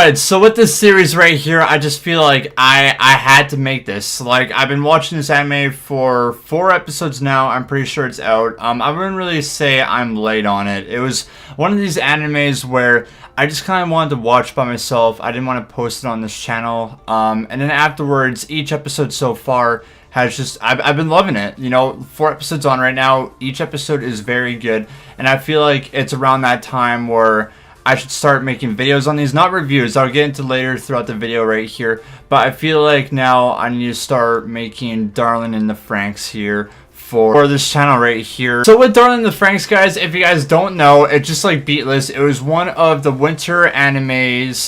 Alright, so with this series right here, I just feel like I had to make this. Like, I've been watching this anime for 4 episodes now. I'm pretty sure it's out. I wouldn't really say I'm late on it. It was one of these animes where I just kind of wanted to watch by myself. I didn't want to post it on this channel. And then afterwards, each episode so far has just, I've been loving it. You know, 4 episodes on right now. Each episode is very good. And I feel like it's around that time where I should start making videos on these, not reviews. I'll get into later throughout the video right here. But I feel like now I need to start making Darling in the Franxx here for this channel right here. So with Darling in the Franxx, guys, if you guys don't know, it's just like Beatless. It was one of the winter animes,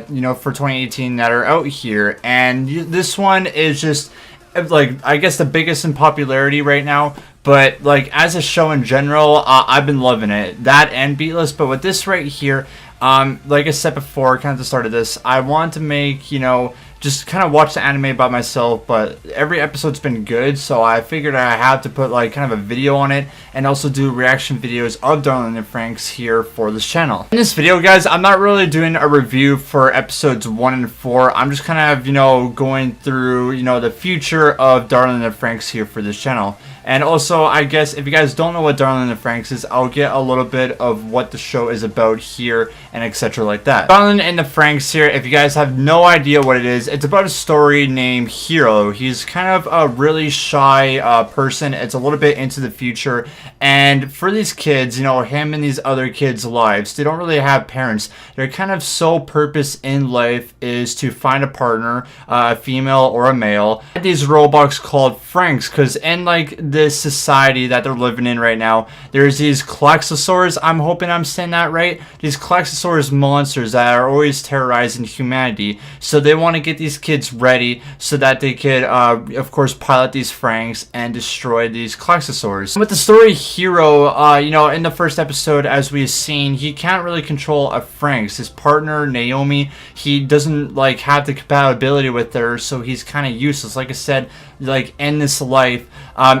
you know, for 2018 that are out here. And this one is just, like, I guess the biggest in popularity right now. But, like, as a show in general, I've been loving it. That and Beatless. But with this right here, like I said before, kind of the start of this, I want to make, you know, just kind of watch the anime by myself. But every episode's been good, so I figured I had to put, like, kind of a video on it. And also do reaction videos of Darling in the Franxx here for this channel. In this video, guys, I'm not really doing a review for episodes 1 and 4. I'm just kind of, you know, going through, you know, the future of Darling in the Franxx here for this channel. And also, I guess, if you guys don't know what Darling in the Franxx is, I'll get a little bit of what the show is about here, and etc. like that. Darling in the Franxx here, if you guys have no idea what it is, it's about a story named Hiro. He's kind of a really shy person. It's a little bit into the future. And for these kids, you know, him and these other kids' lives, they don't really have parents. Their kind of sole purpose in life is to find a partner, a female or a male. These robots called Franxx, because in, like, this society that they're living in right now, there's these Klaxosaurs. I'm hoping I'm saying that right. These Klaxosaurs monsters that are always terrorizing humanity. So they want to get these kids ready so that they could, of course, pilot these Franxx and destroy these Klaxosaurs. With the story Hiro, you know, in the first episode, as we've seen, he can't really control a Franxx. His partner, Naomi, he doesn't, like, have the compatibility with her, so he's kind of useless. Like I said, like, in this life,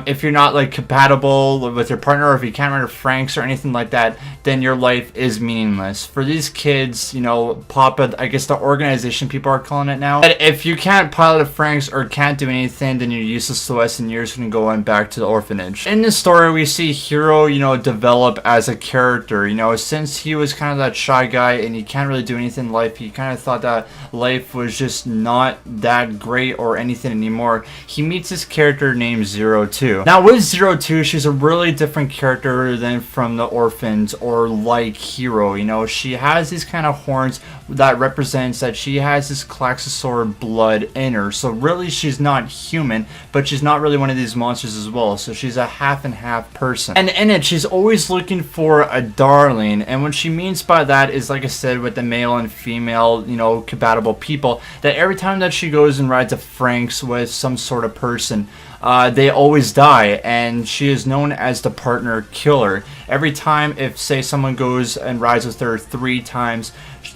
if you're not, like, compatible with your partner, or if you can't run a Franxx or anything like that, then your life is meaningless. For these kids, you know, Papa, I guess the organization people are calling it now, that if you can't pilot a Franxx or can't do anything, then you're useless to us and you're just going to go on back to the orphanage. In this story, we see Hiro, you know, develop as a character. You know, since he was kind of that shy guy and he can't really do anything in life, he kind of thought that life was just not that great or anything anymore. He meets this character named 02. Now with 02, she's a really different character than from the orphans or like Hiro. You know, she has these kind of horns that represents that she has this Klaxosaur blood in her. So really she's not human, but she's not really one of these monsters as well. So she's a half and half person. And in it, she's always looking for a darling. And what she means by that is, like I said, with the male and female, you know, compatible people, that every time that she goes and rides a Franxx with some sort of person, they always die, and she is known as the partner killer. Every time, if say someone goes and rides with her 3 times,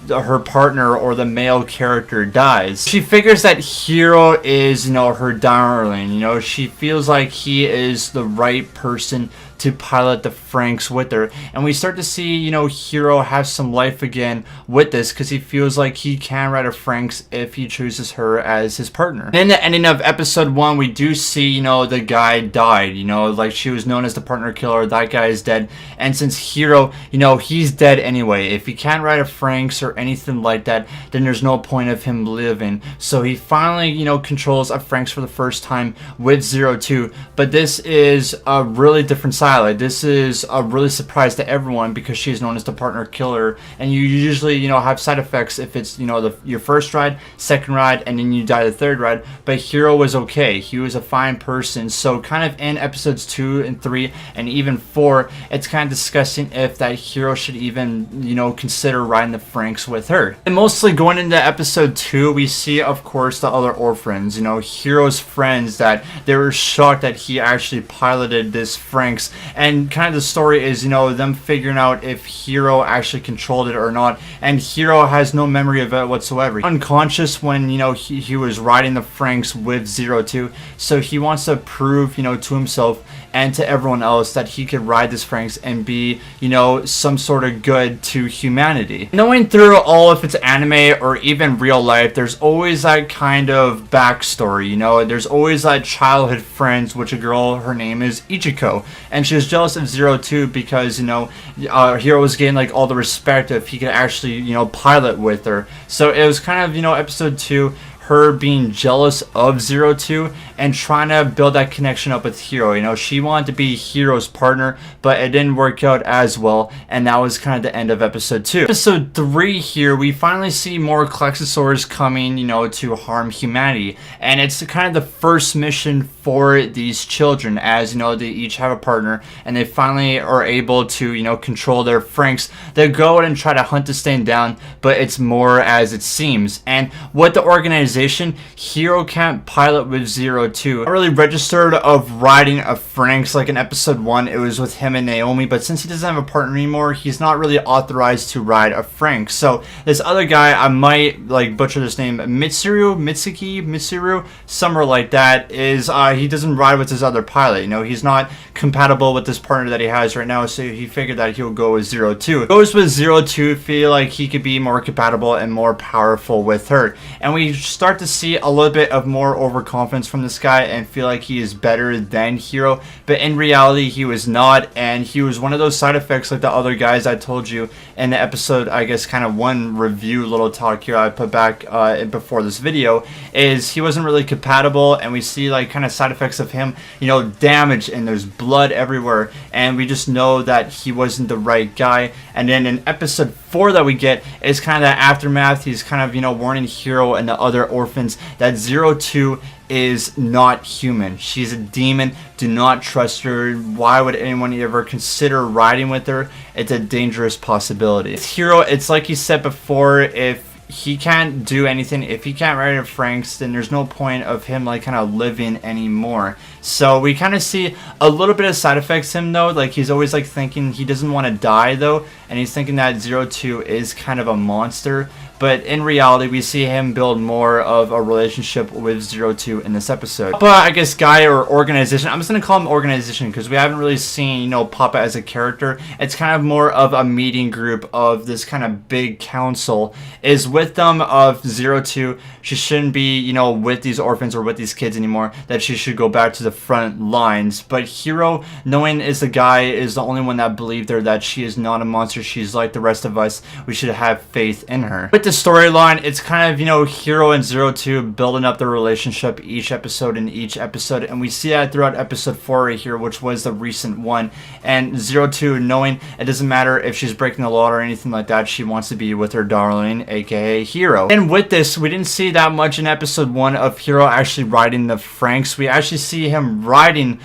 her partner or the male character dies. She figures that Hiro is, you know, her darling. You know, she feels like he is the right person to pilot the Franxx with her. And we start to see, you know, Hiro have some life again with this, because he feels like he can ride a Franxx if he chooses her as his partner. In the ending of episode 1, we do see, you know, the guy died. You know, like, she was known as the partner killer. That guy is dead. And since Hiro, you know, he's dead anyway. If he can't ride a Franxx or anything like that, then there's no point of him living. So he finally, you know, controls a Franxx for the first time with 02. But this is a really different side. This is a really surprise to everyone, because she's known as the partner killer, and you usually, you know, have side effects if it's, you know, your first ride, second ride, and then you die the third ride. But Hiro was okay. He was a fine person. So kind of in episodes 2 and 3 and even 4, it's kind of discussing if that Hiro should even, you know, consider riding the Franxx with her. And mostly going into episode 2, we see, of course, the other orphans, you know, Hiro's friends, that they were shocked that he actually piloted this Franxx and kind of the story is, you know, them figuring out if Hiro actually controlled it or not, and Hiro has no memory of it whatsoever. Unconscious when, you know, he was riding the Franxx with 02, so he wants to prove, you know, to himself and to everyone else that he could ride this Franxx and be, you know, some sort of good to humanity. Knowing through all, if it's anime or even real life, there's always that kind of backstory, you know, there's always that childhood friends, which a girl, her name is Ichiko, and she was jealous of 02 because, you know, Hiro was getting like all the respect if he could actually, you know, pilot with her. So it was kind of, you know, episode 2, her being jealous of 02 and trying to build that connection up with Hiro. You know, she wanted to be Hiro's partner, but it didn't work out as well, and that was kind of the end of episode 2. Episode 3 here, we finally see more Klaxosaurs coming, you know, to harm humanity, and it's kind of the first mission for these children, as, you know, they each have a partner, and they finally are able to, you know, control their Franxx. They go out and try to hunt this thing down, but it's more as it seems. And what the organization, Hiro can't pilot with 02. Not really registered of riding a Franxx. Like in episode 1, it was with him and Naomi, but since he doesn't have a partner anymore, he's not really authorized to ride a Franxx. So this other guy, I might like butcher this name, Mitsuru, somewhere like that, is he doesn't ride with his other pilot. You know, he's not compatible with this partner that he has right now, so he figured that he'll go with 02. Goes with 02, feel like he could be more compatible and more powerful with her, and we start to see a little bit of more overconfidence from this guy and feel like he is better than Hiro, but in reality he was not, and he was one of those side effects like the other guys I told you in the episode, I guess kind of one review little talk here I put back before this video, is he wasn't really compatible, and we see like kind of side effects of him, you know, damage, and there's blood everywhere, and we just know that he wasn't the right guy. And then in episode 4 that we get is kind of that aftermath. He's kind of, you know, warning Hiro and the other orphans that 02 is not human. She's a demon. Do not trust her. Why would anyone ever consider riding with her? It's a dangerous possibility. With Hiro, it's like he said before, if he can't do anything, if he can't ride a Franxx, then there's no point of him like kind of living anymore. So we kind of see a little bit of side effects him though, like he's always like thinking he doesn't want to die though, and he's thinking that 02 is kind of a monster. But in reality, we see him build more of a relationship with 02 in this episode. Papa, I guess, guy or organization. I'm just going to call him organization because we haven't really seen, you know, Papa as a character. It's kind of more of a meeting group of this kind of big council. Is with them of 02. She shouldn't be, you know, with these orphans or with these kids anymore. That she should go back to the front lines. But Hiro, knowing is the guy, is the only one that believed her that she is not a monster. She's like the rest of us. We should have faith in her. With the storyline, it's kind of, you know, Hiro and 02 building up their relationship each episode, and we see that throughout episode 4 right here, which was the recent one. And 02 knowing it doesn't matter if she's breaking the law or anything like that, she wants to be with her darling, aka Hiro. And with this, we didn't see that much in episode 1 of Hiro actually riding the Franxx. We actually see him riding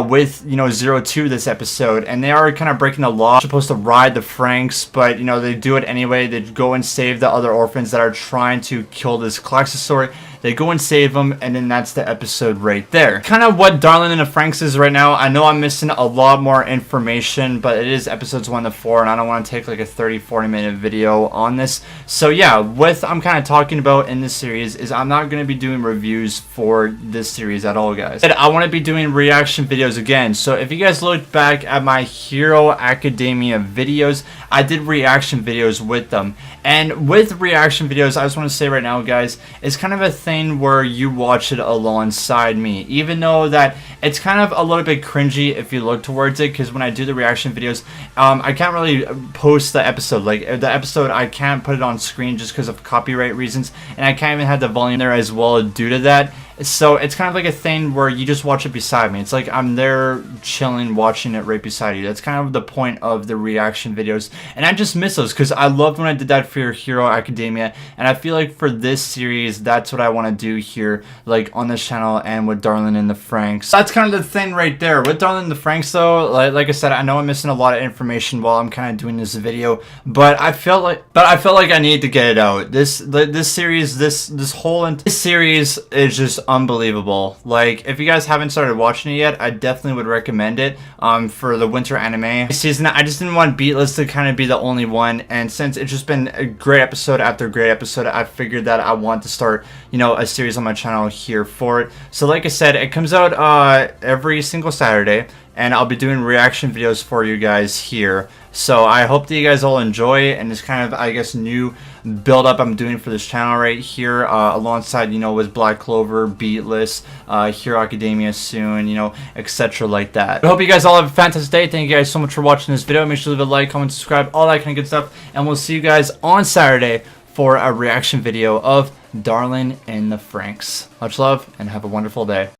with, you know, 02 this episode, and they are kind of breaking the law. They're supposed to ride the Franxx, but, you know, they do it anyway. They go and save the other orphans that are trying to kill this Klaxosaur. They go and save them, and then that's the episode right there. Kind of what Darling in the Franxx is right now. I know I'm missing a lot more information, but it is episodes 1 to 4, and I don't want to take like a 30-40 minute video on this. So yeah, what I'm kind of talking about in this series is I'm not going to be doing reviews for this series at all, guys. And I want to be doing reaction videos again. So if you guys look back at my Hero Academia videos, I did reaction videos with them. And with reaction videos, I just want to say right now, guys, it's kind of a thing where you watch it alongside me, even though that it's kind of a little bit cringy if you look towards it, because when I do the reaction videos, I can't really post the episode. Like the episode, I can't put it on screen just because of copyright reasons, and I can't even have the volume there as well due to that. So it's kind of like a thing where you just watch it beside me. It's like I'm there chilling, watching it right beside you. That's kind of the point of the reaction videos. And I just miss those because I loved when I did that for Hero Academia. And I feel like for this series, that's what I want to do here, like on this channel and with Darling in the Franxx. That's kind of the thing right there. With Darling in the Franxx though, like I said, I know I'm missing a lot of information while I'm kind of doing this video, but I felt like I needed to get it out. This series is just unbelievable. Like, if you guys haven't started watching it yet, I definitely would recommend it for the winter anime season. I just didn't want Beatless to kind of be the only one, and since it's just been a great episode after great episode, I figured that I want to start, you know, a series on my channel here for it. So like I said, it comes out every single Saturday, and I'll be doing reaction videos for you guys here. So I hope that you guys all enjoy it, and this kind of, I guess, new build up I'm doing for this channel right here, alongside, you know, with Black Clover, Beatless, Hero Academia soon, you know, etc. like that. I hope you guys all have a fantastic day. Thank you guys so much for watching this video. Make sure to leave a like, comment, subscribe, all that kind of good stuff, and we'll see you guys on Saturday for a reaction video of Darling in the Franxx. Much love, and have a wonderful day.